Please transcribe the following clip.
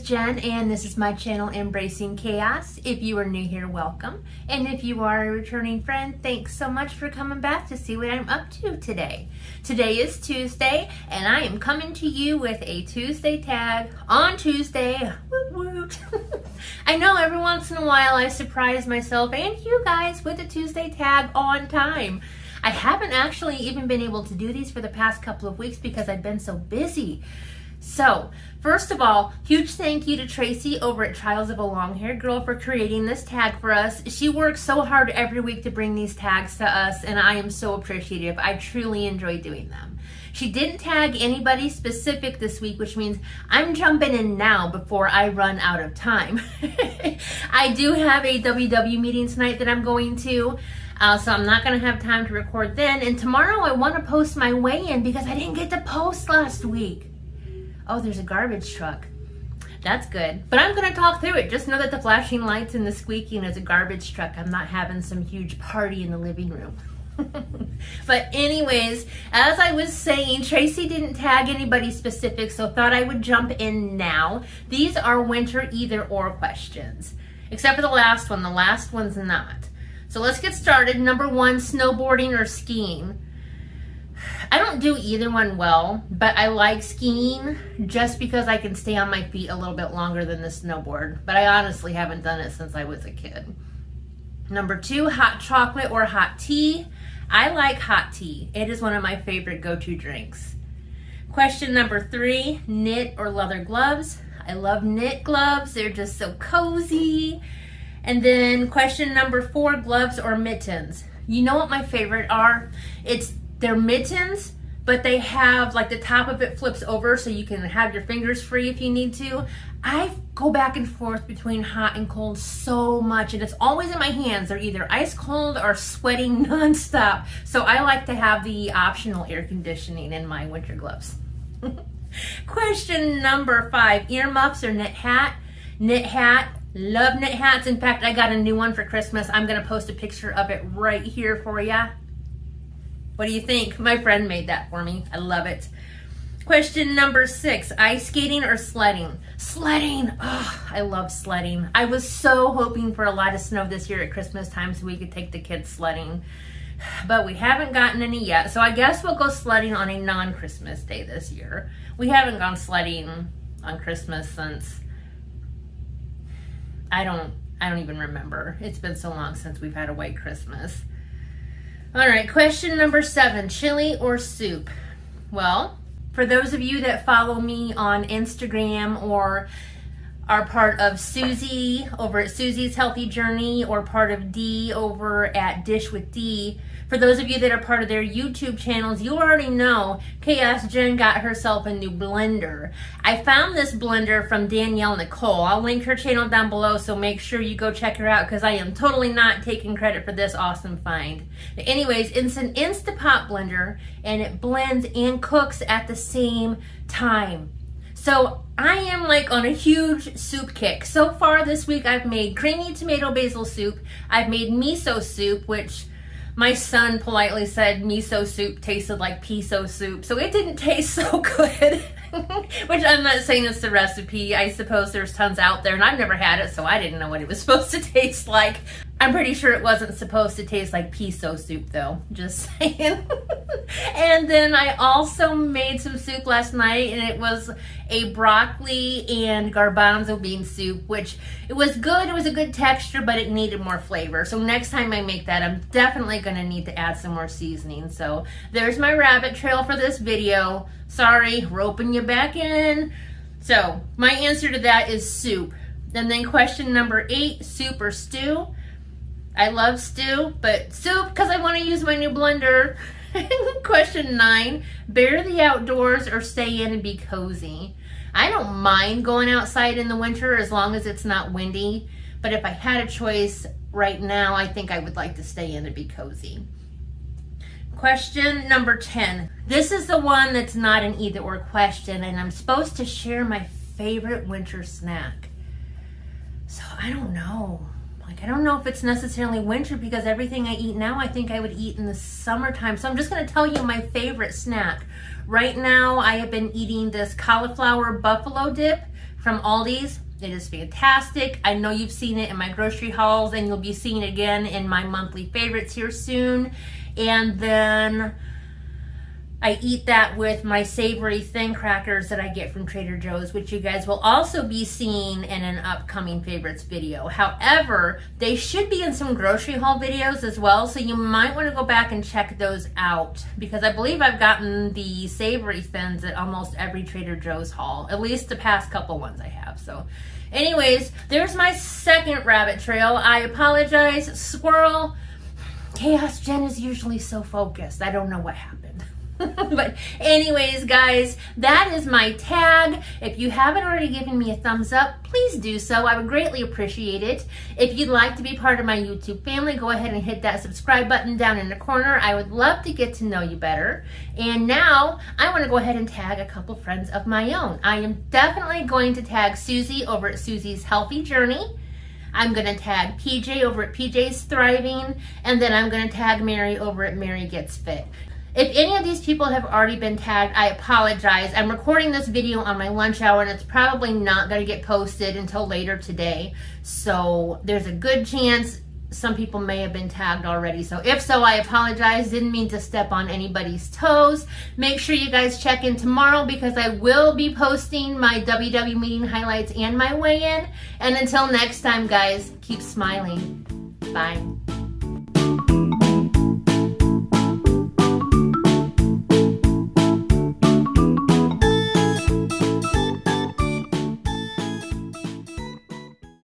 Jen, and this is my channel, Embracing Chaos. If you are new here, welcome. And if you are a returning friend, thanks so much for coming back to see what I'm up to today. Today is Tuesday, and I am coming to you with a Tuesday tag on Tuesday. Woot woot. I know every once in a while I surprise myself and you guys with a Tuesday tag on time. I haven't actually even been able to do these for the past couple of weeks because I've been so busy. So, first of all, huge thank you to Tracy over at Trials of a Long-Haired Girl for creating this tag for us. She works so hard every week to bring these tags to us, and I am so appreciative. I truly enjoy doing them. She didn't tag anybody specific this week, which means I'm jumping in now before I run out of time. I do have a WW meeting tonight that I'm going to, so I'm not going to have time to record then. And tomorrow I want to post my weigh-in because I didn't get to post last week. Oh, there's a garbage truck. That's good. But I'm going to talk through it. Just know that the flashing lights and the squeaking is a garbage truck. I'm not having some huge party in the living room. But anyways, as I was saying, Tracy didn't tag anybody specific, so thought I would jump in now. These are winter either or questions. Except for the last one. The last one's not. So let's get started. Number one, snowboarding or skiing. I don't do either one well, but I like skiing just because I can stay on my feet a little bit longer than the snowboard. But I honestly haven't done it since I was a kid. Number two, hot chocolate or hot tea. I like hot tea. It is one of my favorite go-to drinks. Question number three, knit or leather gloves. I love knit gloves. They're just so cozy. And then question number four, gloves or mittens. You know what my favorite are? They're mittens, but they have, like, the top of it flips over so you can have your fingers free if you need to. I go back and forth between hot and cold so much, and it's always in my hands. They're either ice cold or sweating nonstop. So I like to have the optional air conditioning in my winter gloves. Question number five, earmuffs or knit hat? Knit hat. Love knit hats. In fact, I got a new one for Christmas. I'm going to post a picture of it right here for you. What do you think? My friend made that for me. I love it. Question number six, ice skating or sledding? Sledding. Oh, I love sledding. I was so hoping for a lot of snow this year at Christmas time so we could take the kids sledding. But we haven't gotten any yet. So I guess we'll go sledding on a non-Christmas day this year. We haven't gone sledding on Christmas since, I don't even remember. It's been so long since we've had a white Christmas. All right, question number seven, chili or soup? Well, for those of you that follow me on Instagram or are part of Suzy over at Suzy's Healthy Journey or part of D over at Dish with D, for those of you that are part of their YouTube channels, you already know Chaos Jen got herself a new blender. I found this blender from Danielle Nichole. I'll link her channel down below, so make sure you go check her out because I am totally not taking credit for this awesome find. But anyways, it's an Instapot blender and it blends and cooks at the same time. So I am like on a huge soup kick. So far this week I've made creamy tomato basil soup. I've made miso soup, which my son politely said miso soup tasted like piso soup. So it didn't taste so good. Which I'm not saying it's the recipe. I suppose there's tons out there and I've never had it, so I didn't know what it was supposed to taste like. I'm pretty sure it wasn't supposed to taste like piso soup though, just saying. And then I also made some soup last night and it was a broccoli and garbanzo bean soup, which it was good. It was a good texture, but it needed more flavor. So next time I make that, I'm definitely gonna need to add some more seasoning. So there's my rabbit trail for this video. Sorry, roping you back in. So my answer to that is soup. And then question number eight, soup or stew? I love stew, but soup because I want to use my new blender. Question nine, bear the outdoors or stay in and be cozy? I don't mind going outside in the winter as long as it's not windy, but if I had a choice right now, I think I would like to stay in and be cozy. Question number 10. This is the one that's not an either or question, and I'm supposed to share my favorite winter snack. So I don't know. I don't know if it's necessarily winter because everything I eat now I think I would eat in the summertime. So I'm just going to tell you my favorite snack. Right now I have been eating this cauliflower buffalo dip from Aldi's. It is fantastic. I know you've seen it in my grocery hauls, and you'll be seeing it again in my monthly favorites here soon. And then I eat that with my savory thin crackers that I get from Trader Joe's, which you guys will also be seeing in an upcoming favorites video. However, they should be in some grocery haul videos as well, so you might want to go back and check those out, because I believe I've gotten the savory thins at almost every Trader Joe's haul, at least the past couple ones I have. So anyways, there's my second rabbit trail. I apologize, squirrel. Chaos Jen is usually so focused. I don't know what happened. But anyways, guys, that is my tag. If you haven't already given me a thumbs up, please do so. I would greatly appreciate it. If you'd like to be part of my YouTube family, go ahead and hit that subscribe button down in the corner. I would love to get to know you better. And now I want to go ahead and tag a couple friends of my own. I am definitely going to tag Suzy over at Suzy's Healthy Journey. I'm going to tag PJ over at PJ's Thriving. And then I'm going to tag Mary over at Mary Gets Fit. If any of these people have already been tagged, I apologize. I'm recording this video on my lunch hour, and it's probably not going to get posted until later today. So there's a good chance some people may have been tagged already. So if so, I apologize. Didn't mean to step on anybody's toes. Make sure you guys check in tomorrow, because I will be posting my WW meeting highlights and my weigh-in. And until next time, guys, keep smiling. Bye.